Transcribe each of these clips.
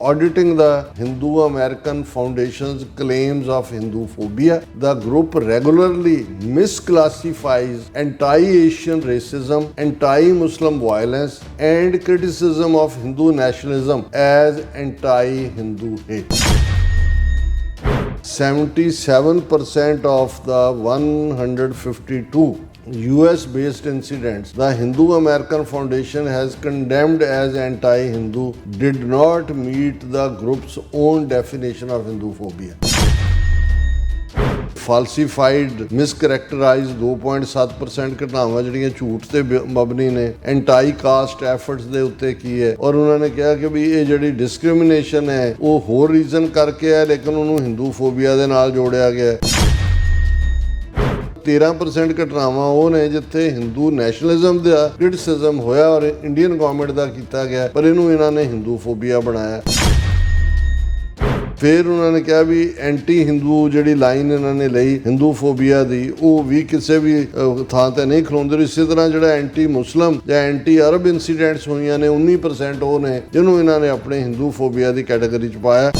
Auditing the Hindu American Foundation's claims of Hinduphobia, the group regularly misclassifies anti-Asian racism, anti-Muslim violence, and criticism of Hindu nationalism as anti-Hindu hate. 77% of the 152 US-based incidents the Hindu American Foundation has condemned as anti-Hindu did not meet the group's own definition of Hinduphobia. ਫਾਲਸੀਫਾਈਡ ਮਿਸਕਰੈਕਟਰਾਈਜ਼ 2.7% ਘਟਨਾਵਾਂ ਜਿਹੜੀਆਂ ਝੂਠ ਤੇ ਮਬਨੀ ਨੇ ਐਂਟਾਈ caste efforts ਦੇ ਉੱਤੇ ਕੀ ਹੈ ਔਰ ਉਹਨਾਂ ਨੇ ਕਿਹਾ ਕਿ ਵੀ ਇਹ ਜਿਹੜੀ ਡਿਸਕ੍ਰਿਮੀਨੇਸ਼ਨ ਹੈ ਉਹ ਹੋਰ ਰੀਜ਼ਨ ਕਰਕੇ ਹੈ ਲੇਕਿਨ ਉਹਨੂੰ ਹਿੰਦੂਫੋਬੀਆ ਦੇ ਨਾਲ ਜੋੜਿਆ ਗਿਆ ਹੈ। 13% ਘਟਨਾਵਾਂ ਉਹ ਨੇ ਜਿੱਥੇ ਹਿੰਦੂ ਨੈਸ਼ਨਲਿਜ਼ਮ ਦਾ ਕ੍ਰਿਟਿਸਿਜ਼ਮ ਹੋਇਆ ਔਰ ਇੰਡੀਅਨ ਗਵਰਨਮੈਂਟ ਦਾ ਕੀਤਾ ਗਿਆ ਪਰ ਇਹਨੂੰ ਇਹਨਾਂ ਨੇ ਹਿੰਦੂਫੋਬੀਆ ਬਣਾਇਆ। ਫਿਰ ਉਹਨਾਂ ਨੇ ਕਿਹਾ ਵੀ ਐਂਟੀ ਹਿੰਦੂ ਜਿਹੜੀ ਲਾਈਨ ਇਹਨਾਂ ਨੇ ਲਈ ਹਿੰਦੂਫੋਬੀਆ ਦੀ ਉਹ ਵੀ ਕਿਸੇ ਵੀ ਥਾਂ ਤੇ ਨਹੀਂ ਖਲੋਂਦੇ। ਇਸੇ ਤਰ੍ਹਾਂ ਜਿਹੜਾ ਐਂਟੀ ਮੁਸਲਮ ਜਾਂ ਐਂਟੀ ਅਰਬ ਇਨਸੀਡੈਂਟਸ ਹੋਈਆਂ ਨੇ 19% ਉਹ ਨੇ ਜਿਹਨੂੰ ਇਹਨਾਂ ਨੇ ਆਪਣੇ ਹਿੰਦੂਫੋਬੀਆ ਦੀ ਕੈਟਾਗਰੀ 'ਚ ਪਾਇਆ।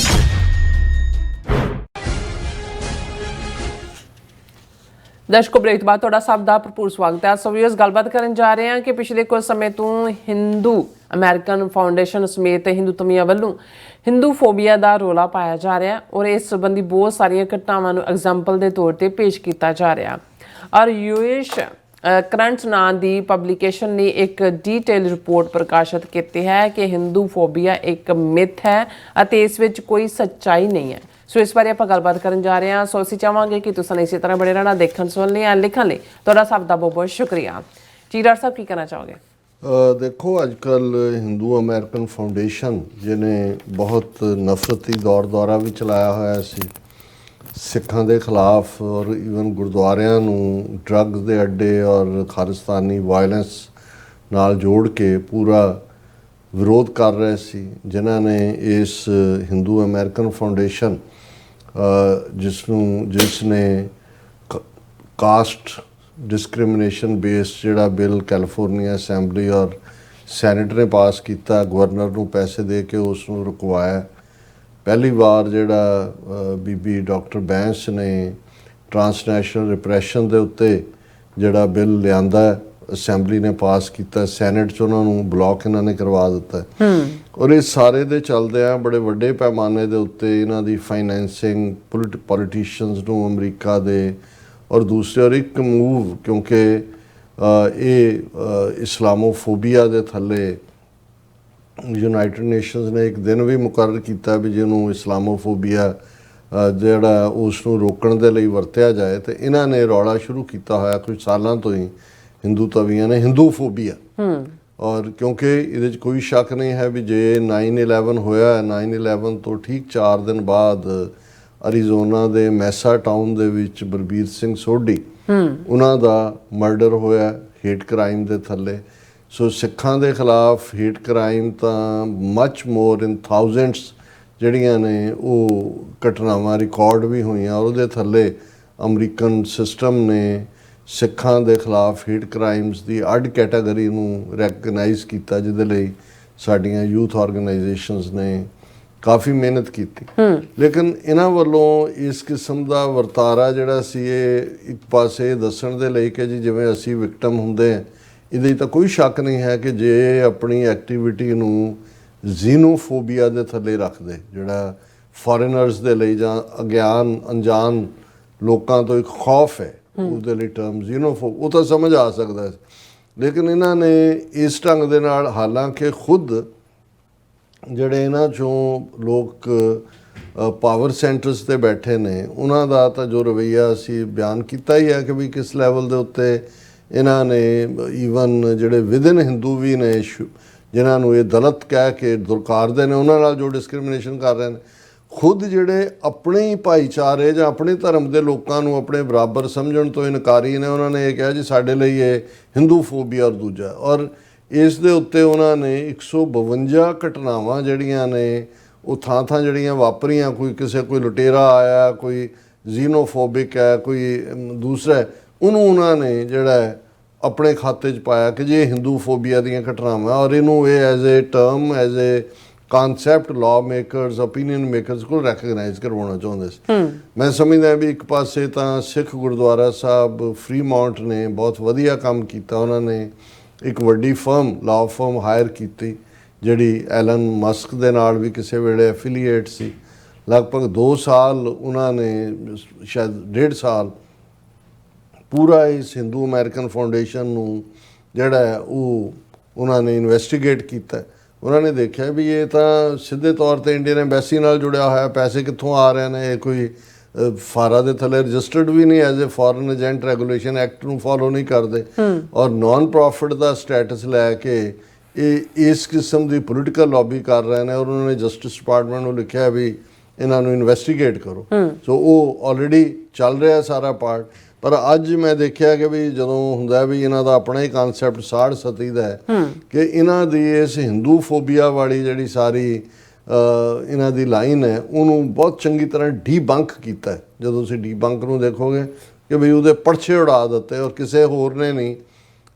ਦਰਸ਼ਕੋ ਬ੍ਰੇਕ ਤੋਂ ਬਾਅਦ ਤੁਹਾਡਾ ਸਭ ਦਾ ਭਰਪੂਰ ਸਵਾਗਤ ਹੈ। ਸੋ ਵੀਅਰਸ ਗੱਲਬਾਤ ਕਰਨ ਜਾ ਰਹੇ ਹਾਂ ਕਿ ਪਿਛਲੇ ਕੁਝ ਸਮੇਂ ਤੋਂ ਹਿੰਦੂ ਅਮਰੀਕਨ ਫਾਊਂਡੇਸ਼ਨ ਸਮੇਤ ਹਿੰਦੂਤਵੀਆਂ ਵੱਲੋਂ ਹਿੰਦੂਫੋਬੀਆ ਦਾ ਰੌਲਾ ਪਾਇਆ ਜਾ ਰਿਹਾ ਔਰ ਇਸ ਸੰਬੰਧੀ ਬਹੁਤ ਸਾਰੀਆਂ ਘਟਨਾਵਾਂ ਨੂੰ ਐਗਜ਼ਾਮਪਲ ਦੇ ਤੌਰ ਤੇ ਪੇਸ਼ ਕੀਤਾ ਜਾ ਰਿਹਾ ਔਰ ਯੂਐਸ ਕਰੰਟ ਨਾਂ ਦੀ ਪਬਲੀਕੇਸ਼ਨ ਨੇ ਇੱਕ ਡੀਟੇਲ ਰਿਪੋਰਟ ਪ੍ਰਕਾਸ਼ਿਤ ਕੀਤੀ ਹੈ ਕਿ ਹਿੰਦੂਫੋਬੀਆ ਇੱਕ ਮਿਥ ਹੈ ਅਤੇ ਇਸ ਵਿੱਚ ਕੋਈ ਸੱਚਾਈ ਨਹੀਂ ਹੈ। ਸੋ ਇਸ ਬਾਰੇ ਆਪਾਂ ਗੱਲਬਾਤ ਕਰਨ ਜਾ ਰਹੇ ਹਾਂ। ਸੋ ਅਸੀਂ ਚਾਹਾਂਗੇ ਕਿ ਤੁਸੀਂ ਇਸੇ ਤਰ੍ਹਾਂ ਬਣੇ ਰਹਿਣਾ, ਦੇਖਣ ਸੁਣਨ ਲਈ ਲਿਖਣ ਲਈ ਤੁਹਾਡਾ ਸਭ ਦਾ ਬਹੁਤ ਬਹੁਤ ਸ਼ੁਕਰੀਆ ਜੀ। ਡਾਕਟਰ ਸਾਹਿਬ ਕੀ ਕਹਿਣਾ ਚਾਹੋਗੇ? ਦੇਖੋ ਅੱਜ ਕੱਲ੍ਹ ਹਿੰਦੂ ਅਮਰੀਕਨ ਫਾਊਂਡੇਸ਼ਨ ਜਿਹਨੇ ਬਹੁਤ ਨਫ਼ਰਤੀ ਦੌਰਾ ਵੀ ਚਲਾਇਆ ਹੋਇਆ ਸੀ ਸਿੱਖਾਂ ਦੇ ਖਿਲਾਫ ਔਰ ਈਵਨ ਗੁਰਦੁਆਰਿਆਂ ਨੂੰ ਡਰੱਗਸ ਦੇ ਅੱਡੇ ਔਰ ਖਾਲਿਸਤਾਨੀ ਵਾਇਲੈਂਸ ਨਾਲ ਜੋੜ ਕੇ ਪੂਰਾ ਵਿਰੋਧ ਕਰ ਰਹੇ ਸੀ, ਜਿਨ੍ਹਾਂ ਨੇ ਇਸ ਹਿੰਦੂ ਅਮਰੀਕਨ ਫਾਊਂਡੇਸ਼ਨ ਜਿਸ ਨੇ ਕਾਸਟ ਡਿਸਕ੍ਰਿਮੀਨੇਸ਼ਨ ਬੇਸਡ ਜਿਹੜਾ ਬਿੱਲ ਕੈਲੀਫੋਰਨੀਆ ਅਸੈਂਬਲੀ ਔਰ ਸੈਨੇਟ ਨੇ ਪਾਸ ਕੀਤਾ, ਗਵਰਨਰ ਨੂੰ ਪੈਸੇ ਦੇ ਕੇ ਉਸ ਨੂੰ ਰੁਕਵਾਇਆ। ਪਹਿਲੀ ਵਾਰ ਜਿਹੜਾ ਬੀਬੀ ਡਾਕਟਰ ਬੈਂਸ ਨੇ ਟਰਾਂਸਨੈਸ਼ਨਲ ਰਿਪਰੈਸ਼ਨ ਦੇ ਉੱਤੇ ਜਿਹੜਾ ਬਿੱਲ ਲਿਆਂਦਾ ਅਸੈਂਬਲੀ ਨੇ ਪਾਸ ਕੀਤਾ, ਸੈਨੇਟ 'ਚ ਉਹਨਾਂ ਨੂੰ ਬਲੌਕ ਇਹਨਾਂ ਨੇ ਕਰਵਾ ਦਿੱਤਾ ਔਰ ਇਹ ਸਾਰੇ ਦੇ ਚੱਲਦਿਆਂ ਬੜੇ ਵੱਡੇ ਪੈਮਾਨੇ ਦੇ ਉੱਤੇ ਇਹਨਾਂ ਦੀ ਫਾਈਨੈਂਸਿੰਗ ਪੋਲੀਟੀਸ਼ੀਅਨਸ ਨੂੰ ਅਮਰੀਕਾ ਦੇ ਔਰ ਦੂਸਰੇ ਔਰ ਇੱਕ ਮੂਵ ਕਿਉਂਕਿ ਇਹ ਇਸਲਾਮੋਫੋਬੀਆ ਦੇ ਥੱਲੇ ਯੂਨਾਈਟਿਡ ਨੇਸ਼ਨਸ ਨੇ ਇੱਕ ਦਿਨ ਵੀ ਮੁਕਰਰ ਕੀਤਾ ਵੀ ਜਿਹਨੂੰ ਇਸਲਾਮੋਫੋਬੀਆ ਜਿਹੜਾ ਉਸ ਨੂੰ ਰੋਕਣ ਦੇ ਲਈ ਵਰਤਿਆ ਜਾਏ ਤੇ ਇਹਨਾਂ ਨੇ ਰੌਲਾ ਸ਼ੁਰੂ ਕੀਤਾ ਹੋਇਆ ਕੁਝ ਸਾਲਾਂ ਤੋਂ ਹੀ ਹਿੰਦੂਤਵੀਆਂ ਨੇ ਹਿੰਦੂਫੋਬੀਆ ਔਰ ਕਿਉਂਕਿ ਇਹਦੇ 'ਚ ਕੋਈ ਸ਼ੱਕ ਨਹੀਂ ਹੈ ਵੀ ਜੇ 9/11 ਹੋਇਆ 9/11 ਤੋਂ ਠੀਕ 4 ਦਿਨ ਬਾਅਦ ਅਰੀਜ਼ੋਨਾ ਦੇ ਮੈਸਾ ਟਾਊਨ ਦੇ ਵਿੱਚ ਬਲਬੀਰ ਸਿੰਘ ਸੋਢੀ ਉਹਨਾਂ ਦਾ ਮਰਡਰ ਹੋਇਆ ਹੇਟ ਕ੍ਰਾਈਮ ਦੇ ਥੱਲੇ। ਸੋ ਸਿੱਖਾਂ ਦੇ ਖਿਲਾਫ ਹੇਟ ਕ੍ਰਾਈਮ ਤਾਂ ਮੱਚ ਮੋਰ ਇਨ ਥਾਊਜ਼ੈਂਡਸ ਜਿਹੜੀਆਂ ਨੇ ਉਹ ਘਟਨਾਵਾਂ ਰਿਕਾਰਡ ਵੀ ਹੋਈਆਂ ਔਰ ਉਹਦੇ ਥੱਲੇ ਅਮਰੀਕਨ ਸਿਸਟਮ ਨੇ ਸਿੱਖਾਂ ਦੇ ਖਿਲਾਫ ਹੇਟ ਕ੍ਰਾਈਮਸ ਦੀ ਅੱਡ ਕੈਟਾਗਰੀ ਨੂੰ ਰੈਕਗਨਾਈਜ਼ ਕੀਤਾ ਜਿਹਦੇ ਲਈ ਸਾਡੀਆਂ ਯੂਥ ਆਰਗੇਨਾਈਜੇਸ਼ਨਸ ਨੇ ਕਾਫੀ ਮਿਹਨਤ ਕੀਤੀ। ਲੇਕਿਨ ਇਹਨਾਂ ਵੱਲੋਂ ਇਸ ਕਿਸਮ ਦਾ ਵਰਤਾਰਾ ਜਿਹੜਾ ਸੀ ਇਹ ਇੱਕ ਪਾਸੇ ਦੱਸਣ ਦੇ ਲਈ ਕਿ ਜੀ ਜਿਵੇਂ ਅਸੀਂ ਵਿਕਟਮ ਹੁੰਦੇ ਹਾਂ ਇਹਦੇ ਤਾਂ ਕੋਈ ਸ਼ੱਕ ਨਹੀਂ ਹੈ ਕਿ ਜੇ ਆਪਣੀ ਐਕਟੀਵਿਟੀ ਨੂੰ ਜ਼ੀਨੋਫੋਬੀਆ ਦੇ ਥੱਲੇ ਰੱਖਦੇ ਜਿਹੜਾ ਫੋਰੇਨਰਸ ਦੇ ਲਈ ਜਾਂ ਅਣਜਾਣ ਲੋਕਾਂ ਤੋਂ ਇੱਕ ਖੌਫ ਹੈ ਉਹਦੇ ਲਈ ਟਰਮ ਜ਼ੀਨੋਫੋਬ ਉਹ ਤਾਂ ਸਮਝ ਆ ਸਕਦਾ ਹੈ। ਲੇਕਿਨ ਇਹਨਾਂ ਨੇ ਇਸ ਢੰਗ ਦੇ ਨਾਲ ਹਾਲਾਂਕਿ ਖੁਦ ਜਿਹੜੇ ਇਹਨਾਂ 'ਚੋਂ ਲੋਕ ਪਾਵਰ ਸੈਂਟਰਸ 'ਤੇ ਬੈਠੇ ਨੇ ਉਹਨਾਂ ਦਾ ਤਾਂ ਜੋ ਰਵੱਈਆ ਅਸੀਂ ਬਿਆਨ ਕੀਤਾ ਹੀ ਹੈ ਕਿ ਵੀ ਕਿਸ ਲੈਵਲ ਦੇ ਉੱਤੇ ਇਹਨਾਂ ਨੇ ਈਵਨ ਜਿਹੜੇ ਵਿਦਨ ਹਿੰਦੂ ਵੀ ਨੇ ਜਿਨ੍ਹਾਂ ਨੂੰ ਇਹ ਦਲਿਤ ਕਹਿ ਕੇ ਦੁਰਕਾਰਦੇ ਨੇ ਉਹਨਾਂ ਨਾਲ ਜੋ ਡਿਸਕ੍ਰਿਮੀਨੇਸ਼ਨ ਕਰ ਰਹੇ ਨੇ ਖੁਦ ਜਿਹੜੇ ਆਪਣੇ ਹੀ ਭਾਈਚਾਰੇ ਜਾਂ ਆਪਣੇ ਧਰਮ ਦੇ ਲੋਕਾਂ ਨੂੰ ਆਪਣੇ ਬਰਾਬਰ ਸਮਝਣ ਤੋਂ ਇਨਕਾਰੀ ਨੇ ਉਹਨਾਂ ਨੇ ਇਹ ਕਿਹਾ ਜੀ ਸਾਡੇ ਲਈ ਇਹ ਹਿੰਦੂਫੋਬੀਆ ਔਰ ਦੂਜਾ ਔਰ ਇਸ ਦੇ ਉੱਤੇ ਉਹਨਾਂ ਨੇ 152 ਘਟਨਾਵਾਂ ਜਿਹੜੀਆਂ ਨੇ ਉਹ ਥਾਂ ਜਿਹੜੀਆਂ ਵਾਪਰੀਆਂ ਕੋਈ ਲੁਟੇਰਾ ਆਇਆ ਕੋਈ ਜ਼ੀਨੋਫੋਬਿਕ ਹੈ ਕੋਈ ਦੂਸਰਾ ਉਹਨੂੰ ਉਹਨਾਂ ਨੇ ਜਿਹੜਾ ਆਪਣੇ ਖਾਤੇ 'ਚ ਪਾਇਆ ਕਿ ਜੀ ਇਹ ਹਿੰਦੂਫੋਬੀਆ ਦੀਆਂ ਘਟਨਾਵਾਂ ਔਰ ਇਹਨੂੰ ਇਹ as a term as a concept law makers opinion makers ਕੋਲ ਰੈਕਗਨਾਈਜ਼ ਕਰਵਾਉਣਾ ਚਾਹੁੰਦੇ ਸੀ। ਮੈਂ ਸਮਝਦਾ ਵੀ ਇੱਕ ਪਾਸੇ ਤਾਂ ਸਿੱਖ ਗੁਰਦੁਆਰਾ ਸਾਹਿਬ ਫਰੀਮਾਉਂਟ ਨੇ ਬਹੁਤ ਵਧੀਆ ਕੰਮ ਕੀਤਾ, ਉਹਨਾਂ ਨੇ ਇੱਕ ਵੱਡੀ ਫਰਮ ਲਾਅ ਫਰਮ ਹਾਇਰ ਕੀਤੀ ਜਿਹੜੀ ਐਲਨ ਮਸਕ ਦੇ ਨਾਲ ਵੀ ਕਿਸੇ ਵੇਲੇ ਐਫੀਲੀਏਟ ਸੀ। ਲਗਭਗ 2 ਸਾਲ ਉਹਨਾਂ ਨੇ, ਸ਼ਾਇਦ 1.5 ਸਾਲ ਪੂਰਾ ਇਸ ਹਿੰਦੂ ਅਮਰੀਕਨ ਫਾਊਂਡੇਸ਼ਨ ਨੂੰ ਜਿਹੜਾ ਹੈ ਉਹ ਉਹਨਾਂ ਨੇ ਇਨਵੈਸਟੀਗੇਟ ਕੀਤਾ। ਉਹਨਾਂ ਨੇ ਦੇਖਿਆ ਵੀ ਇਹ ਤਾਂ ਸਿੱਧੇ ਤੌਰ ਤੇ ਇੰਡੀਅਨ ਐਮਬੈਸੀ ਨਾਲ ਜੁੜਿਆ ਹੋਇਆ, ਪੈਸੇ ਕਿੱਥੋਂ ਆ ਰਹੇ ਨੇ, ਇਹ ਕੋਈ ਫਾਰਾ ਦੇ ਥੱਲੇ ਰਜਿਸਟਰਡ ਵੀ ਨਹੀਂ, as a foreign agent regulation act ਨੂੰ ਫੋਲੋ ਨਹੀਂ ਕਰਦੇ, ਔਰ ਨਾਨ ਪ੍ਰੋਫਿਟ ਦਾ ਸਟੇਟਸ ਲੈ ਕੇ ਇਹ ਇਸ ਕਿਸਮ ਦੀ ਪੋਲੀਟੀਕਲ ਲੌਬੀ ਕਰ ਰਹੇ ਨੇ। ਔਰ ਉਹਨਾਂ ਨੇ ਜਸਟਿਸ ਡਿਪਾਰਟਮੈਂਟ ਨੂੰ ਲਿਖਿਆ ਵੀ ਇਹਨਾਂ ਨੂੰ ਇਨਵੈਸਟੀਗੇਟ ਕਰੋ। ਸੋ ਉਹ ਆਲਰੇਡੀ ਚੱਲ ਰਿਹਾ ਸਾਰਾ ਪਾਰਟ। ਪਰ ਅੱਜ ਮੈਂ ਦੇਖਿਆ ਕਿ ਵੀ ਜਦੋਂ ਹੁੰਦਾ ਵੀ ਇਹਨਾਂ ਦਾ ਆਪਣਾ ਹੀ ਕਾਨਸੈਪਟ ਸਾੜ ਸਤੀ ਦਾ ਹੈ ਕਿ ਇਹਨਾਂ ਦੀ ਇਸ ਹਿੰਦੂ ਫੋਬੀਆ ਵਾਲੀ ਜਿਹੜੀ ਸਾਰੀ ਇਹਨਾਂ ਦੀ ਲਾਈਨ ਹੈ ਉਹਨੂੰ ਬਹੁਤ ਚੰਗੀ ਤਰ੍ਹਾਂ ਡੀਬੰਕ ਕੀਤਾ ਹੈ। ਜਦੋਂ ਤੁਸੀਂ ਡੀਬੰਕ ਨੂੰ ਦੇਖੋਗੇ ਕਿ ਵੀ ਉਹਦੇ ਪਰਛੇ ਉਡਾ ਦਿੱਤੇ, ਔਰ ਕਿਸੇ ਹੋਰ ਨੇ ਨਹੀਂ,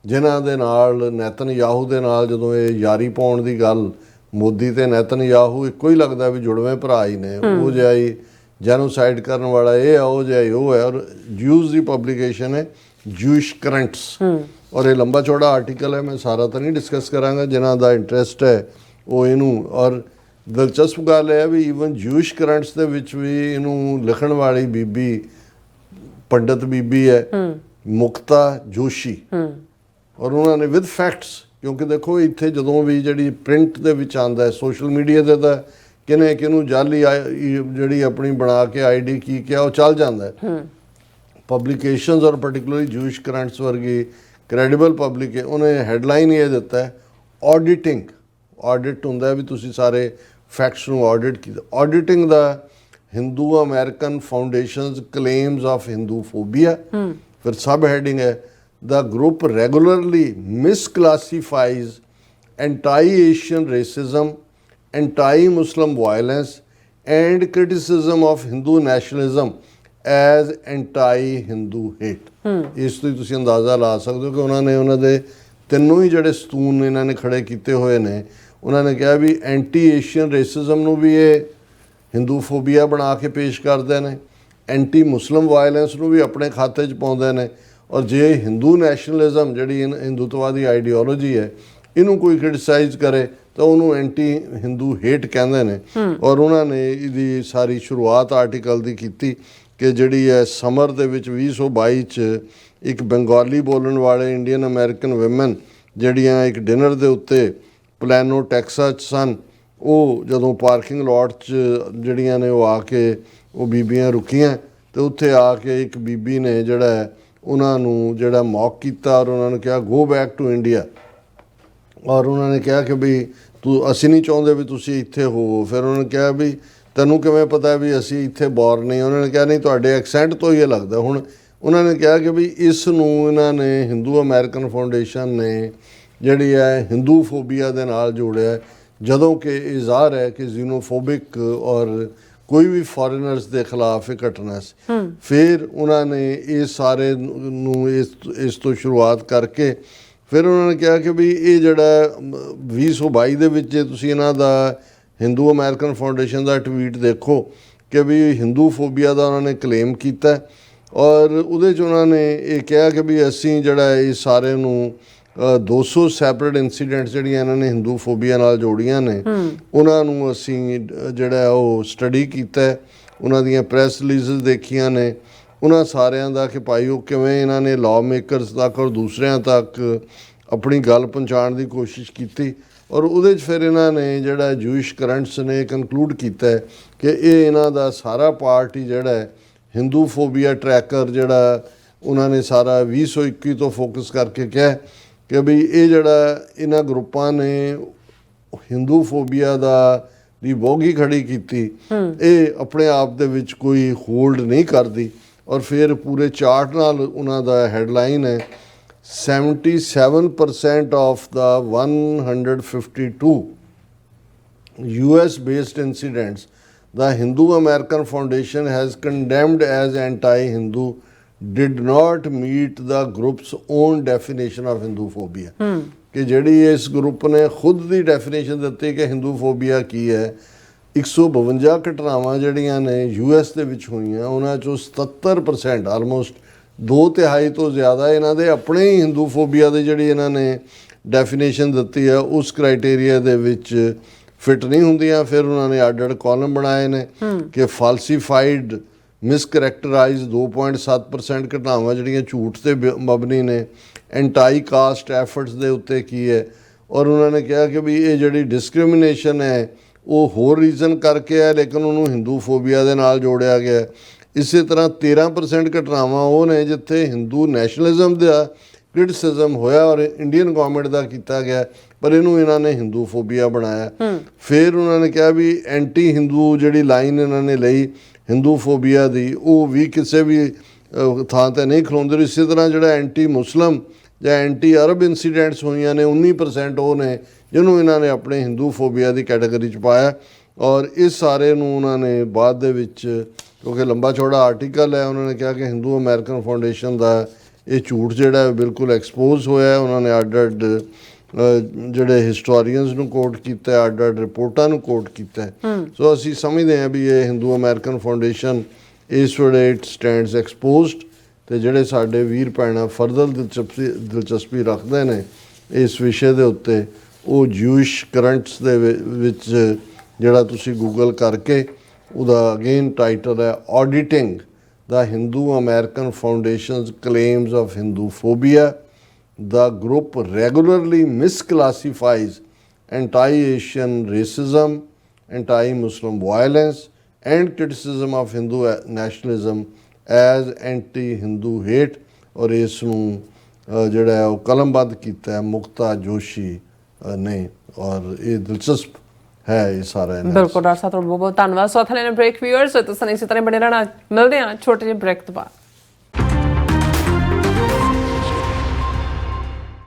ਜਿਨ੍ਹਾਂ ਦੇ ਨਾਲ ਨੈਤਨਯਾਹੂ ਦੇ ਨਾਲ ਜਦੋਂ ਇਹ ਯਾਰੀ ਪਾਉਣ ਦੀ ਗੱਲ, ਮੋਦੀ ਤੇ ਨੈਤਨਯਾਹੂ ਇੱਕੋ ਹੀ ਲੱਗਦਾ ਵੀ ਜੁੜਵੇਂ ਭਰਾ ਹੀ ਨੇ, ਉਹ ਜਿਹਾ ਹੀ ਜੈਨੋਸਾਈਡ ਕਰਨ ਵਾਲਾ ਇਹ ਆ, ਉਹ ਜਿਹਾ ਹੀ ਉਹ ਹੈ। ਔਰ ਜਿਊਜ਼ ਦੀ ਪਬਲੀਕੇਸ਼ਨ ਹੈ ਜੂਇਸ਼ ਕਰੰਟਸ, ਔਰ ਇਹ ਲੰਬਾ ਚੌੜਾ ਆਰਟੀਕਲ ਹੈ, ਮੈਂ ਸਾਰਾ ਤਾਂ ਨਹੀਂ ਡਿਸਕਸ ਕਰਾਂਗਾ, ਜਿਨ੍ਹਾਂ ਦਾ ਇੰਟਰਸਟ ਹੈ ਉਹ ਇਹਨੂੰ। ਔਰ ਦਿਲਚਸਪ ਗੱਲ ਇਹ ਹੈ ਵੀ ਈਵਨ ਜੂਇਸ਼ ਕਰੰਟਸ ਦੇ ਵਿੱਚ ਵੀ ਇਹਨੂੰ ਲਿਖਣ ਵਾਲੀ ਬੀਬੀ ਪੰਡਤ ਬੀਬੀ ਹੈ ਮੁਕਤਾ ਜੋਸ਼ੀ, ਔਰ ਉਹਨਾਂ ਨੇ ਵਿਦ ਫੈਕਟਸ, ਕਿਉਂਕਿ ਦੇਖੋ ਇੱਥੇ ਜਦੋਂ ਵੀ ਜਿਹੜੀ ਪ੍ਰਿੰਟ ਦੇ ਵਿੱਚ ਆਉਂਦਾ ਹੈ, ਸੋਸ਼ਲ ਮੀਡੀਆ ਤੇ ਤਾਂ ਕਿਨੇ ਕਿਹਨੂੰ ਜਾਲੀ ਜਿਹੜੀ ਆਪਣੀ ਬਣਾ ਕੇ ਆਈਡੀ ਕੀ ਕਿਹਾ ਉਹ ਚੱਲ ਜਾਂਦਾ ਹੈ। ਪਬਲੀਕੇਸ਼ਨਸ ਔਰ ਪਾਰਟਿਕੂਲਰਲੀ ਜੂਇਸ਼ ਕਰੰਟਸ ਵਰਗੀ ਕ੍ਰੈਡੀਬਲ ਪਬਲਿਕ ਹੈ, ਉਹਨੇ ਹੈਡਲਾਈਨ ਇਹ ਦਿੱਤਾ ਹੈ ਆਡਿਟਿੰਗ। ਆਡਿਟ ਹੁੰਦਾ ਵੀ ਤੁਸੀਂ ਸਾਰੇ ਫੈਕਟਸ ਨੂੰ ਆਡਿਟ ਕੀਤਾ। ਆਡਿਟਿੰਗ ਦਾ Hindu American foundations claims of Hindu phobia. ਫਿਰ ਸਬ ਹੈਡਿੰਗ ਹੈ the group regularly misclassifies anti-Asian racism, anti-Muslim violence and criticism of Hindu nationalism as anti-Hindu hate। ਇਸ ਤੋਂ ਤੁਸੀਂ ਅੰਦਾਜ਼ਾ ਲਾ ਸਕਦੇ ਹੋ ਕਿ ਉਹਨਾਂ ਨੇ ਉਹਨਾਂ ਦੇ ਤਿੰਨੋਂ ਹੀ ਜਿਹੜੇ ਸਤੂਨ ਇਹਨਾਂ ਨੇ ਖੜੇ ਕੀਤੇ ਹੋਏ ਨੇ, ਉਹਨਾਂ ਨੇ ਕਿਹਾ ਵੀ ਐਂਟੀ ਏਸ਼ੀਅਨ ਰੇਸਿਜ਼ਮ ਨੂੰ ਵੀ ਇਹ ਹਿੰਦੂ ਫੋਬੀਆ ਬਣਾ ਕੇ ਪੇਸ਼ ਕਰਦੇ ਨੇ, ਐਂਟੀ ਮੁਸਲਿਮ ਵਾਇਲੈਂਸ ਨੂੰ ਵੀ ਆਪਣੇ ਖਾਤੇ 'ਚ ਪਾਉਂਦੇ ਨੇ, ਔਰ ਜੇ ਹਿੰਦੂ ਨੈਸ਼ਨਲਿਜ਼ਮ ਜਿਹੜੀ ਹਿੰਦੂਤਵਾਦੀ ਆਈਡੀਓਲੋਜੀ ਹੈ ਇਹਨੂੰ ਕੋਈ ਕ੍ਰਿਟਿਸਾਈਜ਼ ਕਰੇ ਤਾਂ ਉਹਨੂੰ ਐਂਟੀ ਹਿੰਦੂ ਹੇਟ ਕਹਿੰਦੇ ਨੇ। ਔਰ ਉਹਨਾਂ ਨੇ ਇਹਦੀ ਸਾਰੀ ਸ਼ੁਰੂਆਤ ਆਰਟੀਕਲ ਦੀ ਕੀਤੀ ਕਿ ਜਿਹੜੀ ਹੈ ਸਮਰ ਦੇ ਵਿੱਚ 2022 'ਚ ਇੱਕ ਬੰਗਾਲੀ ਬੋਲਣ ਵਾਲੇ ਇੰਡੀਅਨ ਅਮਰੀਕਨ ਵਿਮਨ ਜਿਹੜੀਆਂ ਇੱਕ ਡਿਨਰ ਦੇ ਉੱਤੇ ਪਲੈਨੋ ਟੈਕਸਾਸ 'ਚ ਸਨ, ਉਹ ਜਦੋਂ ਪਾਰਕਿੰਗ ਲੋਟ 'ਚ ਜਿਹੜੀਆਂ ਨੇ ਉਹ ਆ ਕੇ ਉਹ ਬੀਬੀਆਂ ਰੁਕੀਆਂ ਤੇ ਉੱਥੇ ਆ ਕੇ ਇੱਕ ਬੀਬੀ ਨੇ ਜਿਹੜਾ ਉਹਨਾਂ ਨੂੰ ਜਿਹੜਾ ਮੌਕ ਕੀਤਾ ਔਰ ਉਹਨਾਂ ਨੂੰ ਕਿਹਾ ਗੋ ਬੈਕ ਟੂ ਇੰਡੀਆ। ਔਰ ਉਹਨਾਂ ਨੇ ਕਿਹਾ ਕਿ ਵੀ ਅਸੀਂ ਨਹੀਂ ਚਾਹੁੰਦੇ ਵੀ ਤੁਸੀਂ ਇੱਥੇ ਹੋਵੋ। ਫਿਰ ਉਹਨਾਂ ਨੇ ਕਿਹਾ ਵੀ ਤੈਨੂੰ ਕਿਵੇਂ ਪਤਾ ਵੀ ਅਸੀਂ ਇੱਥੇ ਬੋਰਨ ਨਹੀਂ। ਉਹਨਾਂ ਨੇ ਕਿਹਾ ਨਹੀਂ, ਤੁਹਾਡੇ ਐਕਸੈਂਟ ਤੋਂ ਹੀ ਇਹ ਲੱਗਦਾ। ਹੁਣ ਉਹਨਾਂ ਨੇ ਕਿਹਾ ਕਿ ਵੀ ਇਸ ਨੂੰ ਇਹਨਾਂ ਨੇ ਹਿੰਦੂ ਅਮਰੀਕਨ ਫਾਊਂਡੇਸ਼ਨ ਨੇ ਜਿਹੜੀ ਹੈ ਹਿੰਦੂ ਫੋਬੀਆ ਦੇ ਨਾਲ ਜੋੜਿਆ, ਜਦੋਂ ਕਿ ਇਹ ਜ਼ਾਹਰ ਹੈ ਕਿ ਜ਼ੀਨੋਫੋਬਿਕ ਔਰ ਕੋਈ ਵੀ ਫੋਰਨਰਸ ਦੇ ਖਿਲਾਫ ਇਹ ਘਟਨਾ ਸੀ। ਫਿਰ ਉਹਨਾਂ ਨੇ ਇਹ ਸਾਰੇ ਨੂੰ ਇਸ ਤੋਂ ਸ਼ੁਰੂਆਤ ਕਰਕੇ ਫਿਰ ਉਹਨਾਂ ਨੇ ਕਿਹਾ ਕਿ ਵੀ ਇਹ ਜਿਹੜਾ 2022 ਦੇ ਵਿੱਚ ਜੇ ਤੁਸੀਂ ਇਹਨਾਂ ਦਾ ਹਿੰਦੂ ਅਮਰੀਕਨ ਫਾਊਂਡੇਸ਼ਨ ਦਾ ਟਵੀਟ ਦੇਖੋ ਕਿ ਵੀ ਹਿੰਦੂ ਫੋਬੀਆ ਦਾ ਉਹਨਾਂ ਨੇ ਕਲੇਮ ਕੀਤਾ, ਔਰ ਉਹਦੇ 'ਚ ਉਹਨਾਂ ਨੇ ਇਹ ਕਿਹਾ ਕਿ ਵੀ ਅਸੀਂ ਜਿਹੜਾ ਇਹ ਸਾਰੇ ਨੂੰ 200 ਸੈਪਰੇਟ ਇਨਸੀਡੈਂਟਸ ਜਿਹੜੀਆਂ ਇਹਨਾਂ ਨੇ ਹਿੰਦੂ ਫੋਬੀਆ ਨਾਲ ਜੋੜੀਆਂ ਨੇ ਉਹਨਾਂ ਨੂੰ ਅਸੀਂ ਜਿਹੜਾ ਉਹ ਸਟੱਡੀ ਕੀਤਾ, ਉਹਨਾਂ ਦੀਆਂ ਪ੍ਰੈਸ ਰਿਲੀਜ਼ਸ ਦੇਖੀਆਂ ਨੇ, ਉਹਨਾਂ ਸਾਰਿਆਂ ਦਾ ਕਿ ਭਾਈ ਉਹ ਕਿਵੇਂ ਇਹਨਾਂ ਨੇ ਲਾਅ ਮੇਕਰਸ ਤੱਕ ਔਰ ਦੂਸਰਿਆਂ ਤੱਕ ਆਪਣੀ ਗੱਲ ਪਹੁੰਚਾਉਣ ਦੀ ਕੋਸ਼ਿਸ਼ ਕੀਤੀ। ਔਰ ਉਹਦੇ 'ਚ ਫਿਰ ਇਹਨਾਂ ਨੇ ਜਿਹੜਾ ਜੂਇਸ਼ ਕਰੰਟਸ ਨੇ ਕਨਕਲੂਡ ਕੀਤਾ ਕਿ ਇਹ ਇਹਨਾਂ ਦਾ ਸਾਰਾ ਪਾਰਟ ਹੀ ਜਿਹੜਾ ਹੈ ਹਿੰਦੂ ਫੋਬੀਆ ਟਰੈਕਰ ਜਿਹੜਾ ਉਹਨਾਂ ਨੇ ਸਾਰਾ 2021 ਤੋਂ ਫੋਕਸ ਕਰਕੇ ਕਿਹਾ ਕਿ ਵੀ ਇਹ ਜਿਹੜਾ ਇਹਨਾਂ ਗਰੁੱਪਾਂ ਨੇ ਹਿੰਦੂ ਫੋਬੀਆ ਦੀ ਬੋਗੀ ਖੜੀ ਕੀਤੀ, ਇਹ ਆਪਣੇ ਆਪ ਦੇ ਵਿੱਚ ਕੋਈ ਹੋਲਡ ਨਹੀਂ ਕਰਦੀ। ਔਰ ਫਿਰ ਪੂਰੇ ਚਾਰਟ ਨਾਲ ਉਹਨਾਂ ਦਾ ਹੈਡਲਾਈਨ ਹੈ 77% of the 152 US based incidents the Hindu American Foundation has condemned as anti-Hindu did not meet the group's own definition of Hindu phobia। ਕਿ ਜਿਹੜੀ ਇਸ ਗਰੁੱਪ ਨੇ ਖੁਦ ਦੀ ਡੈਫੀਨੇਸ਼ਨ ਦਿੱਤੀ ਕਿ ਹਿੰਦੂ ਫੋਬੀਆ ਕੀ ਹੈ। 152 ਘਟਨਾਵਾਂ ਜਿਹੜੀਆਂ ਨੇ US ਦੇ ਵਿੱਚ ਹੋਈਆਂ, ਉਹਨਾਂ ਚੋਂ 77% ਆਲਮੋਸਟ 2/3 ਤੋਂ ਜ਼ਿਆਦਾ ਇਹਨਾਂ ਦੇ ਆਪਣੇ ਹੀ ਹਿੰਦੂ ਫੋਬੀਆ ਦੇ ਜਿਹੜੀ ਇਹਨਾਂ ਨੇ ਡੈਫੀਨੇਸ਼ਨ ਦਿੱਤੀ ਹੈ ਉਸ ਕ੍ਰਾਈਟੇਰੀਆ ਦੇ ਵਿੱਚ ਫਿਟ ਨਹੀਂ ਹੁੰਦੀਆਂ। ਫਿਰ ਉਹਨਾਂ ਨੇ ਅੱਡ-ਅੱਡ ਕਾਲਮ ਬਣਾਏ ਨੇ ਕਿ ਫਾਲਸੀਫਾਈਡ ਮਿਸਕਰੈਕਟਰਾਈਜ਼ 2.7% ਘਟਨਾਵਾਂ ਜਿਹੜੀਆਂ ਝੂਠ ਤੇ ਮਬਨੀ ਨੇ। ਐਂਟਾਈ ਕਾਸਟ ਐਫਰਟਸ ਦੇ ਉੱਤੇ ਕੀ ਹੈ, ਔਰ ਉਹਨਾਂ ਨੇ ਕਿਹਾ ਕਿ ਵੀ ਇਹ ਜਿਹੜੀ ਡਿਸਕ੍ਰਿਮੀਨੇਸ਼ਨ ਹੈ ਉਹ ਹੋਰ ਰੀਜ਼ਨ ਕਰਕੇ ਹੈ, ਲੇਕਿਨ ਉਹਨੂੰ ਹਿੰਦੂ ਫੋਬੀਆ ਦੇ ਨਾਲ ਜੋੜਿਆ ਗਿਆ। ਇਸੇ ਤਰ੍ਹਾਂ 13% ਘਟਨਾਵਾਂ ਉਹ ਨੇ ਜਿੱਥੇ ਹਿੰਦੂ ਨੈਸ਼ਨਲਿਜ਼ਮ ਦਾ ਕ੍ਰਿਟਿਸਿਜ਼ਮ ਹੋਇਆ ਔਰ ਇੰਡੀਅਨ ਗਵਰਨਮੈਂਟ ਦਾ ਕੀਤਾ ਗਿਆ, ਪਰ ਇਹਨੂੰ ਇਹਨਾਂ ਨੇ ਹਿੰਦੂ ਫੋਬੀਆ ਬਣਾਇਆ। ਫਿਰ ਉਹਨਾਂ ਨੇ ਕਿਹਾ ਵੀ ਐਂਟੀ ਹਿੰਦੂ ਜਿਹੜੀ ਲਾਈਨ ਇਹਨਾਂ ਨੇ ਲਈ ਹਿੰਦੂ ਫੋਬੀਆ ਦੀ, ਉਹ ਵੀ ਕਿਸੇ ਵੀ ਥਾਂ 'ਤੇ ਨਹੀਂ ਖਲੋਂਦੇ। ਇਸੇ ਤਰ੍ਹਾਂ ਜਿਹੜਾ ਐਂਟੀ ਮੁਸਲਮ ਜਾਂ ਐਂਟੀ ਅਰਬ ਇਨਸੀਡੈਂਟਸ ਹੋਈਆਂ ਨੇ 19% ਉਹ ਨੇ ਜਿਹਨੂੰ ਇਹਨਾਂ ਨੇ ਆਪਣੇ ਹਿੰਦੂ ਫੋਬੀਆ ਦੀ ਕੈਟਾਗਰੀ 'ਚ ਪਾਇਆ। ਔਰ ਇਸ ਸਾਰੇ ਨੂੰ ਉਹਨਾਂ ਨੇ ਬਾਅਦ ਦੇ ਵਿੱਚ, ਕਿਉਂਕਿ ਲੰਬਾ ਚੌੜਾ ਆਰਟੀਕਲ ਹੈ, ਉਹਨਾਂ ਨੇ ਕਿਹਾ ਕਿ ਹਿੰਦੂ ਅਮਰੀਕਨ ਫਾਊਂਡੇਸ਼ਨ ਦਾ ਇਹ ਝੂਠ ਜਿਹੜਾ ਬਿਲਕੁਲ ਐਕਸਪੋਜ਼ ਹੋਇਆ। ਉਹਨਾਂ ਨੇ ਅੱਡ-ਅੱਡ ਜਿਹੜੇ ਹਿਸਟੋਰੀਅਨਸ ਨੂੰ ਕੋਟ ਕੀਤਾ, ਅੱਡ-ਅੱਡ ਰਿਪੋਰਟਾਂ ਨੂੰ ਕੋਟ ਕੀਤਾ। ਸੋ ਅਸੀਂ ਸਮਝਦੇ ਹਾਂ ਵੀ ਇਹ ਹਿੰਦੂ ਅਮਰੀਕਨ ਫਾਊਂਡੇਸ਼ਨ ਇਸ ਵੇਲੇ ਇਟ ਸਟੈਂਡਸ ਐਕਸਪੋਜ਼ਡ, ਅਤੇ ਜਿਹੜੇ ਸਾਡੇ ਵੀਰ ਭੈਣਾਂ ਫਰਦਰ ਦਿਲਚਸਪੀ ਰੱਖਦੇ ਨੇ ਇਸ ਵਿਸ਼ੇ ਦੇ ਉੱਤੇ, ਉਹ ਜੂਇਸ਼ ਕਰੰਟਸ ਦੇ ਵਿੱਚ ਜਿਹੜਾ ਤੁਸੀਂ ਗੂਗਲ ਕਰਕੇ ਉਹਦਾ ਅਗੇਨ ਟਾਈਟਲ ਹੈ ਆਡੀਟਿੰਗ the Hindu American Foundation's claims of Hindu phobia. The group regularly misclassifies anti-Asian racism, anti-Muslim violence, and criticism of Hindu nationalism as anti-Hindu hate। और ਇਸ ਨੂੰ ਜਿਹੜਾ ਹੈ ਉਹ ਕਲਮਬੱਧ ਕੀਤਾ ਹੈ ਮੁਕਤਾ ਜੋਸ਼ੀ ਨੇ, ਔਰ ਇਹ ਦਿਲਚਸਪ ਹੈ ਇਹ ਸਾਰਾ। ਬਿਲਕੁਲ ਡਾਕਟਰ ਸਾਹਿਬ, ਤੁਹਾਡਾ ਬਹੁਤ ਬਹੁਤ ਧੰਨਵਾਦ। ਸੋ ਥਲੇ ਨੇ ਬ੍ਰੇਕ ਵੀਅਰਸ ਤੁਸੀਂ ਇਸੇ ਤਰ੍ਹਾਂ ਬਣੇ ਰਹਿਣਾ। ਮਿਲਦੇ ਹਾਂ ਛੋਟੇ ਜਿਹੇ ਬ੍ਰੇਕ ਤੋਂ ਬਾਅਦ।